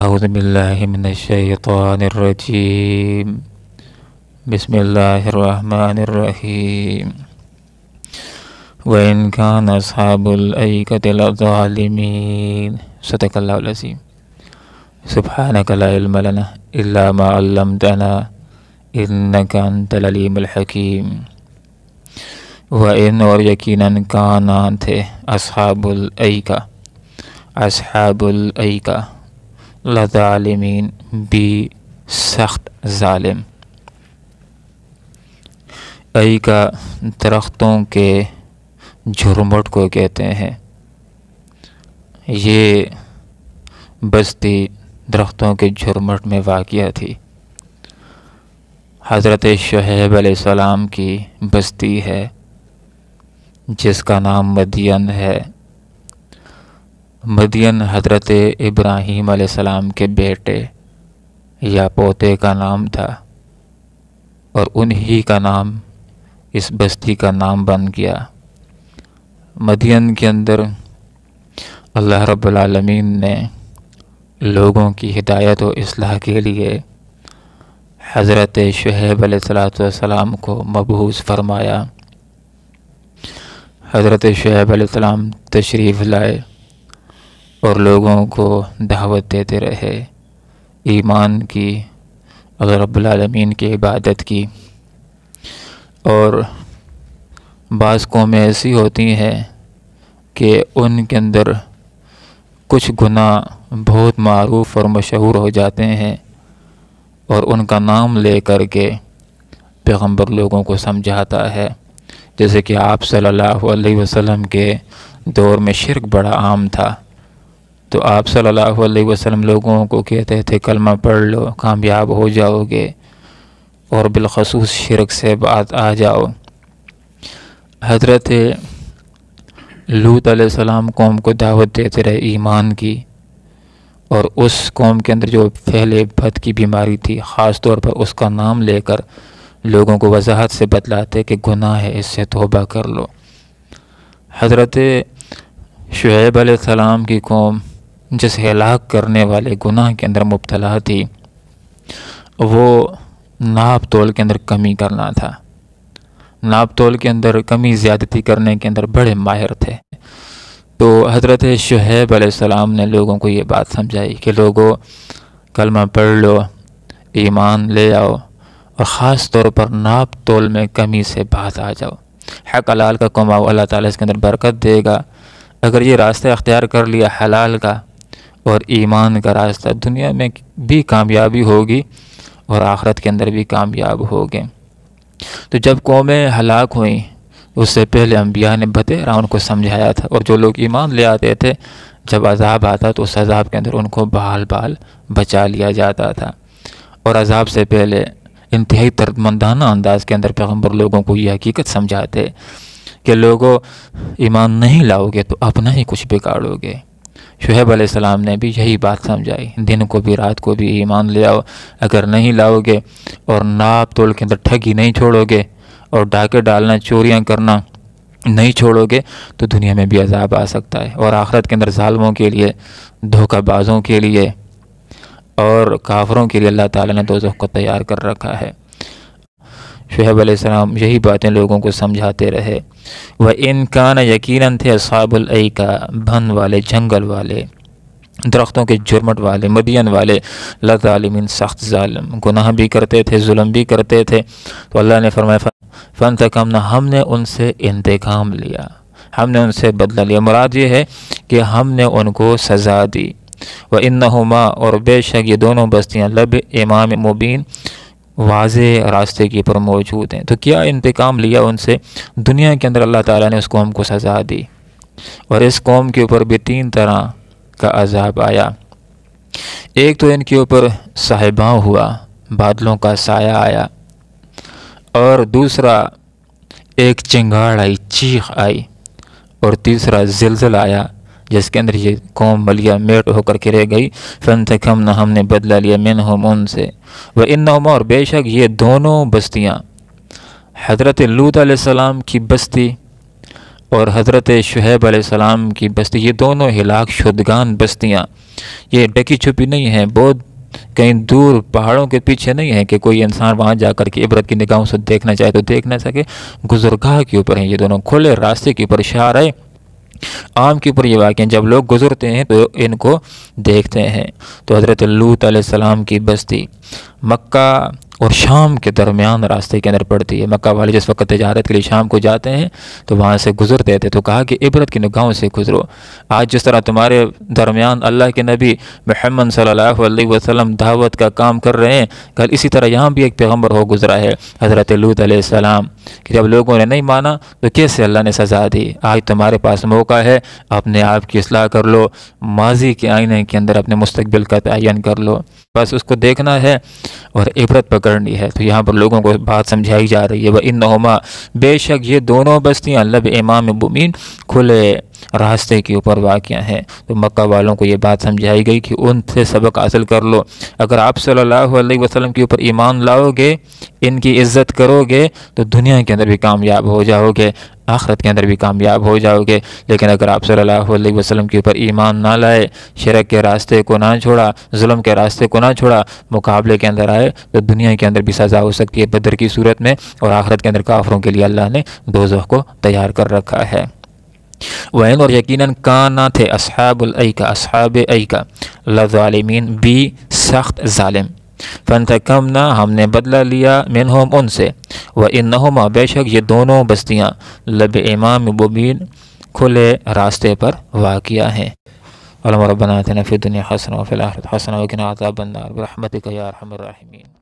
أعوذ بالله من الشيطان الرجيم. بسم الله الرحمن الرحيم. وإن كان أصحاب الأيكة لظالمين. صدق الله العظيم. سبحانك لا علم لنا إلا ما علمتنا إنك أنت العليم الحكيم. وإن اور یقیناً کانا تھے اصحاب الایکہ لظالمین بھی سخت ظالم. ایکا درختوں کے جھرمٹ کو کہتے ہیں. یہ بستی درختوں کے جھرمٹ میں واقع تھی. حضرت شعیب علیہ السلام کی بستی ہے جس کا نام مدین ہے. مدین حضرت ابراہیم علیہ السلام کے بیٹے یا پوتے کا نام تھا، اور انہی کا نام اس بستی کا نام بن گیا. مدین کے اندر اللہ رب العالمین نے لوگوں کی ہدایت و اصلاح کے لیے حضرت شعیب علیہ السلام کو مبعوث فرمایا. حضرت شعیب علیہ السلام تشریف لائے اور لوگوں کو دعوت دیتے رہے، ایمان کی، اللہ رب العالمین کی عبادت کی. اور بعض قومیں ایسی ہوتی ہیں کہ ان کے اندر کچھ گناہ بہت معروف اور مشہور ہو جاتے ہیں، اور ان کا نام لے کر کے پیغمبر لوگوں کو سمجھاتا ہے. جیسے کہ آپ صلی اللہ علیہ وسلم کے دور میں شرک بڑا عام تھا، تو آپ صلی اللہ علیہ وسلم لوگوں کو کہتے تھے کلمہ پڑھ لو کامیاب ہو جاؤ گے، اور بالخصوص شرک سے بعد آ جاؤ. حضرت لوط علیہ السلام قوم کو دعوت دیتے رہے ایمان کی، اور اس قوم کے اندر جو پھیلے بد کی بیماری تھی خاص طور پر اس کا نام لے کر لوگوں کو وضاحت سے بتلاتے کہ گناہ ہے، اس سے توبہ کر لو. حضرت شعیب علیہ السلام کی قوم جس ہلاک کرنے والے گناہ کے اندر مبتلا تھی، وہ ناپ تول کے اندر کمی کرنا تھا. ناپ تول کے اندر کمی زیادتی کرنے کے اندر بڑے ماہر تھے. تو حضرت شعیب علیہ السلام نے لوگوں کو یہ بات سمجھائی کہ لوگوں کلمہ پڑھ لو، ایمان لے آؤ، اور خاص طور پر ناپ تول میں کمی سے باز آ جاؤ. حق حلال کا کماؤ، اللہ تعالیٰ اس کے اندر برکت دے گا. اگر یہ راستہ اختیار کر لیا حلال کا اور ایمان کا راستہ، دنیا میں بھی کامیابی ہوگی اور آخرت کے اندر بھی کامیاب ہوگے. تو جب قومیں ہلاک ہوئیں اس سے پہلے انبیاء نے بتیرا ان کو سمجھایا تھا، اور جو لوگ ایمان لے آتے تھے جب عذاب آتا تو اس عذاب کے اندر ان کو بحال بچا لیا جاتا تھا. اور عذاب سے پہلے انتہائی دردمندانہ انداز کے اندر پیغمبر لوگوں کو یہ حقیقت سمجھاتے کہ لوگوں ایمان نہیں لاؤ گے تو اپنا ہی کچھ بگاڑو گے. شعیب علیہ السلام نے بھی یہی بات سمجھائی، دن کو بھی رات کو بھی ایمان لے آؤ. اگر نہیں لاؤ گے اور ناپ تول کے اندر ٹھگی نہیں چھوڑو گے اور ڈاکے ڈالنا چوریاں کرنا نہیں چھوڑو گے تو دنیا میں بھی عذاب آ سکتا ہے، اور آخرت کے اندر ظالموں کے لیے، دھوکہ بازوں کے لیے اور کافروں کے لیے اللہ تعالیٰ نے دوزخ کو تیار کر رکھا ہے. شعیب علیہ السلام یہی باتیں لوگوں کو سمجھاتے رہے. وَإِن كَانَ یقیناً تھے اصحاب الایکہ بن والے، جنگل والے، درختوں کے جھرمٹ والے، مدین والے، لظالمین سخت ظالم، گناہ بھی کرتے تھے، ظلم بھی کرتے تھے. تو اللہ نے فرمایا فانتقمنا، ہم نے ان سے انتقام لیا، ہم نے ان سے بدلہ لیا. مراد یہ ہے کہ ہم نے ان کو سزا دی. وَإِنَّهُمَا، اور بے شک یہ دونوں بستیاں، لب امام مبین، واضح راستے کے پر موجود ہیں. تو کیا انتقام لیا ان سے؟ دنیا کے اندر اللہ تعالیٰ نے اس قوم کو سزا دی، اور اس قوم کے اوپر بھی 3 طرح کا عذاب آیا. ایک تو ان کے اوپر صاحباں ہوا، بادلوں کا سایہ آیا، اور دوسرا ایک چنگاڑ آئی، چیخ آئی، اور تیسرا زلزلہ آیا جس کے اندر یہ قوم ملیا میٹ ہو کر کے رہ گئی. فانتقمنا، ہم نے بدلہ لیا، منہم، ان سے. وَإِنَّهُمَا، اور بے شک یہ دونوں بستیاں، حضرت لوط علیہ السلام کی بستی اور حضرت شعیب علیہ السلام کی بستی، یہ دونوں ہلاک شدگان بستیاں یہ ڈکی چھپی نہیں ہیں، بہت کہیں دور پہاڑوں کے پیچھے نہیں ہے کہ کوئی انسان وہاں جا کر کے عبرت کی نگاہوں سے دیکھنا چاہے تو دیکھ نہ سکے، گزرگاہ کے اوپر ہیں یہ دونوں، کھلے راستے کے اوپر، شارع عام کے اوپر یہ واقع ہیں، جب لوگ گزرتے ہیں تو ان کو دیکھتے ہیں۔ تو حضرت لوط علیہ السلام کی بستی مکہ اور شام کے درمیان راستے کے اندر پڑتی ہے۔ مکہ والے جس وقت تجارت کے لیے شام کو جاتے ہیں تو وہاں سے گزرتے تھے، تو کہا کہ عبرت کی نگاہوں سے گزرو۔ آج جس طرح تمہارے درمیان اللہ کے نبی محمد صلی اللہ علیہ وسلم دعوت کا کام کر رہے ہیں، کل اسی طرح یہاں بھی ایک پیغمبر ہو گزرا ہے حضرت لوط علیہ السلام، کہ جب لوگوں نے نہیں مانا تو کیسے اللہ نے سزا دی۔ آج تمہارے پاس موقع ہے، اپنے آپ کی اصلاح کر لو، ماضی کے آئینے کے اندر اپنے مستقبل کا تعین کر لو، بس اس کو دیکھنا ہے اور عبرت پکڑنی ہے۔ تو یہاں پر لوگوں کو بات سمجھائی جا رہی ہے، وَإِنَّهُمَا، بے شک یہ دونوں بستیاں لب امام مبین، کھلے راستے کے اوپر واقع ہیں۔ تو مکہ والوں کو یہ بات سمجھائی گئی کہ ان سے سبق حاصل کر لو، اگر آپ صلی اللہ علیہ وسلم کے اوپر ایمان لاؤ گے، ان کی عزت کرو گے تو دنیا کے اندر بھی کامیاب ہو جاؤ گے، آخرت کے اندر بھی کامیاب ہو جاؤ گے۔ لیکن اگر آپ صلی اللہ علیہ وسلم کے اوپر ایمان نہ لائے، شرک کے راستے کو نہ چھوڑا، ظلم کے راستے کو نہ چھوڑا، مقابلے کے اندر آئے تو دنیا کے اندر بھی سزا ہو سکتی ہے بدر کی صورت میں، اور آخرت کے اندر کافروں کے لیے اللہ نے دوزخ کو تیار کر رکھا ہے۔ وَإِنْ، اور یقیناً کانا تھے اصحاب الایکہ، اصحاب ایکہ لظالمین، بھی سخت ظالم، فانتقمنا، ہم نے بدلہ لیا، منہم، ان سے، وَإِنَّهُمَا، بے شک یہ دونوں بستیاں، لب امام مبین، کھلے راستے پر واقع ہیں۔ اللہم ربنا آتنا فی الدنیا حسنہ وفی الآخرۃ حسنہ وقنا عذاب النار برحمتک یا ارحم الراحمین۔